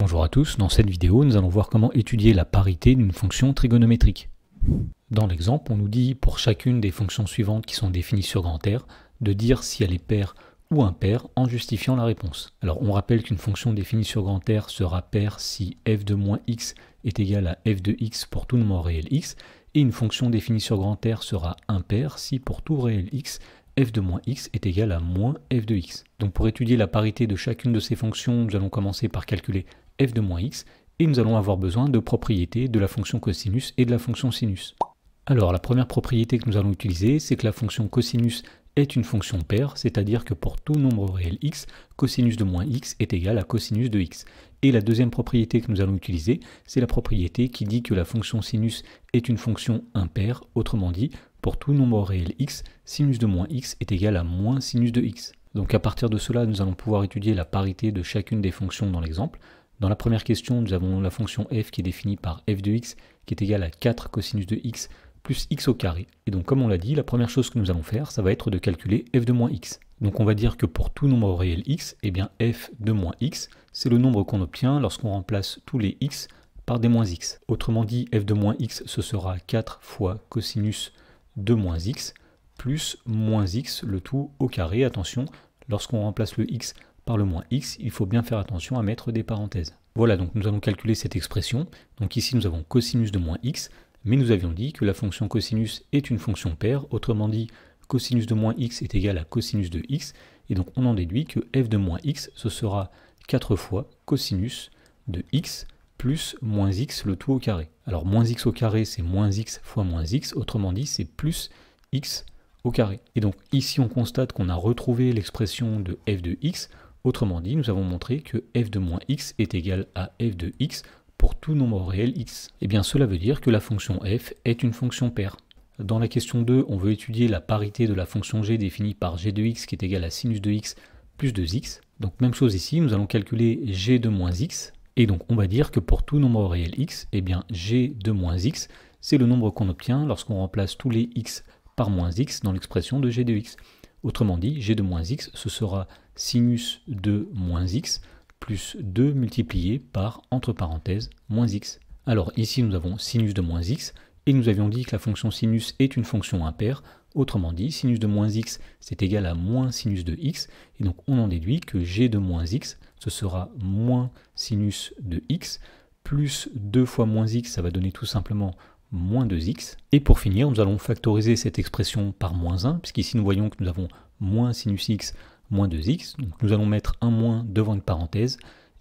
Bonjour à tous, dans cette vidéo, nous allons voir comment étudier la parité d'une fonction trigonométrique. Dans l'exemple, on nous dit pour chacune des fonctions suivantes qui sont définies sur grand R, de dire si elle est paire ou impaire en justifiant la réponse. Alors on rappelle qu'une fonction définie sur grand R sera paire si f de moins x est égal à f de x pour tout nombre réel x, et une fonction définie sur grand R sera impaire si pour tout réel x, f de moins x est égal à moins f de x. Donc pour étudier la parité de chacune de ces fonctions, nous allons commencer par calculer f de moins x, et nous allons avoir besoin de propriétés de la fonction cosinus et de la fonction sinus. Alors la première propriété que nous allons utiliser, c'est que la fonction cosinus est une fonction paire, c'est-à-dire que pour tout nombre réel x, cosinus de moins x est égal à cosinus de x. Et la deuxième propriété que nous allons utiliser, c'est la propriété qui dit que la fonction sinus est une fonction impaire, autrement dit, pour tout nombre réel x, sinus de moins x est égal à moins sinus de x. Donc à partir de cela, nous allons pouvoir étudier la parité de chacune des fonctions dans l'exemple. Dans la première question, nous avons la fonction f qui est définie par f de x qui est égale à 4 cosinus de x plus x au carré. Et donc comme on l'a dit, la première chose que nous allons faire, ça va être de calculer f de moins x. Donc on va dire que pour tout nombre réel x, eh bien f de moins x, c'est le nombre qu'on obtient lorsqu'on remplace tous les x par des moins x. Autrement dit, f de moins x, ce sera 4 fois cosinus de moins x plus moins x, le tout au carré. Attention, lorsqu'on remplace le x par le moins x, il faut bien faire attention à mettre des parenthèses. Voilà, donc nous allons calculer cette expression. Donc ici nous avons cosinus de moins x, mais nous avions dit que la fonction cosinus est une fonction paire, autrement dit cosinus de moins x est égal à cosinus de x, et donc on en déduit que f de moins x, ce sera 4 fois cosinus de x plus moins x le tout au carré. Alors moins x au carré c'est moins x fois moins x, autrement dit c'est plus x au carré. Et donc ici on constate qu'on a retrouvé l'expression de f de x, autrement dit nous avons montré que f de moins x est égal à f de x pour tout nombre réel x. Et bien cela veut dire que la fonction f est une fonction paire. Dans la question 2, on veut étudier la parité de la fonction g définie par g de x qui est égal à sinus de x plus 2x. Donc même chose ici, nous allons calculer g de moins x, et donc on va dire que pour tout nombre réel x, eh bien g de moins x, c'est le nombre qu'on obtient lorsqu'on remplace tous les x par moins x dans l'expression de g de x. Autrement dit, g de moins x, ce sera sinus de moins x plus 2 multiplié par, entre parenthèses, moins x. Alors ici nous avons sinus de moins x, et nous avions dit que la fonction sinus est une fonction impaire, autrement dit sinus de moins x c'est égal à moins sinus de x, et donc on en déduit que g de moins x, ce sera moins sinus de x, plus 2 fois moins x, ça va donner tout simplement moins 2x. Et pour finir, nous allons factoriser cette expression par moins 1, puisqu'ici nous voyons que nous avons moins sinus x moins 2x, donc nous allons mettre un moins devant une parenthèse,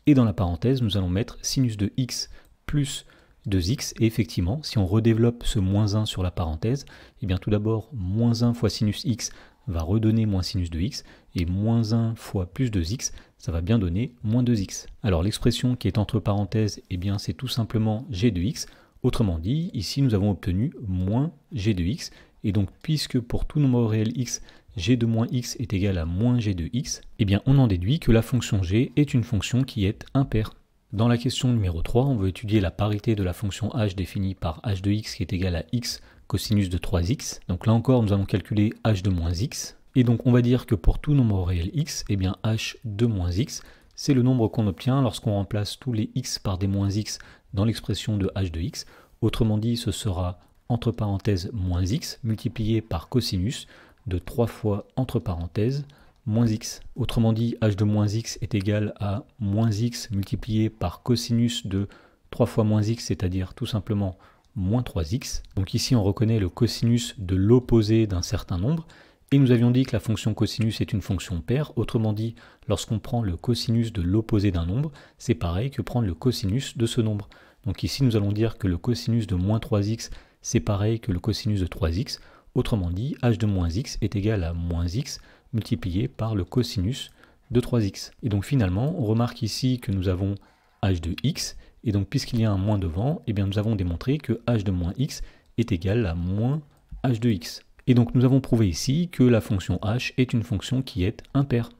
et dans la parenthèse nous allons mettre sinus de x plus 2x, et effectivement, si on redéveloppe ce moins 1 sur la parenthèse, et bien tout d'abord, moins 1 fois sinus x va redonner moins sinus de x, et moins 1 fois plus 2x, ça va bien donner moins 2x. Alors l'expression qui est entre parenthèses, eh bien c'est tout simplement g de x, autrement dit, ici nous avons obtenu moins g de x, et donc puisque pour tout nombre réel x, g de moins x est égal à moins g de x, eh bien on en déduit que la fonction g est une fonction qui est impaire. Dans la question numéro 3, on veut étudier la parité de la fonction h définie par h de x qui est égal à x cosinus de 3x. Donc là encore, nous allons calculer h de moins x. Et donc on va dire que pour tout nombre réel x, eh bien h de moins x, c'est le nombre qu'on obtient lorsqu'on remplace tous les x par des moins x dans l'expression de h de x. Autrement dit, ce sera entre parenthèses moins x multiplié par cosinus de 3 fois entre parenthèses moins x. Autrement dit, h de moins x est égal à moins x multiplié par cosinus de 3 fois moins x, c'est-à-dire tout simplement moins 3x. Donc ici on reconnaît le cosinus de l'opposé d'un certain nombre, et nous avions dit que la fonction cosinus est une fonction paire, autrement dit, lorsqu'on prend le cosinus de l'opposé d'un nombre, c'est pareil que prendre le cosinus de ce nombre. Donc ici nous allons dire que le cosinus de moins 3x, c'est pareil que le cosinus de 3x, autrement dit, h de moins x est égal à moins x multiplié par le cosinus de 3x. Et donc finalement, on remarque ici que nous avons h de x, et donc puisqu'il y a un moins devant, eh bien nous avons démontré que h de moins x est égal à moins h de x. Et donc nous avons prouvé ici que la fonction h est une fonction qui est impaire.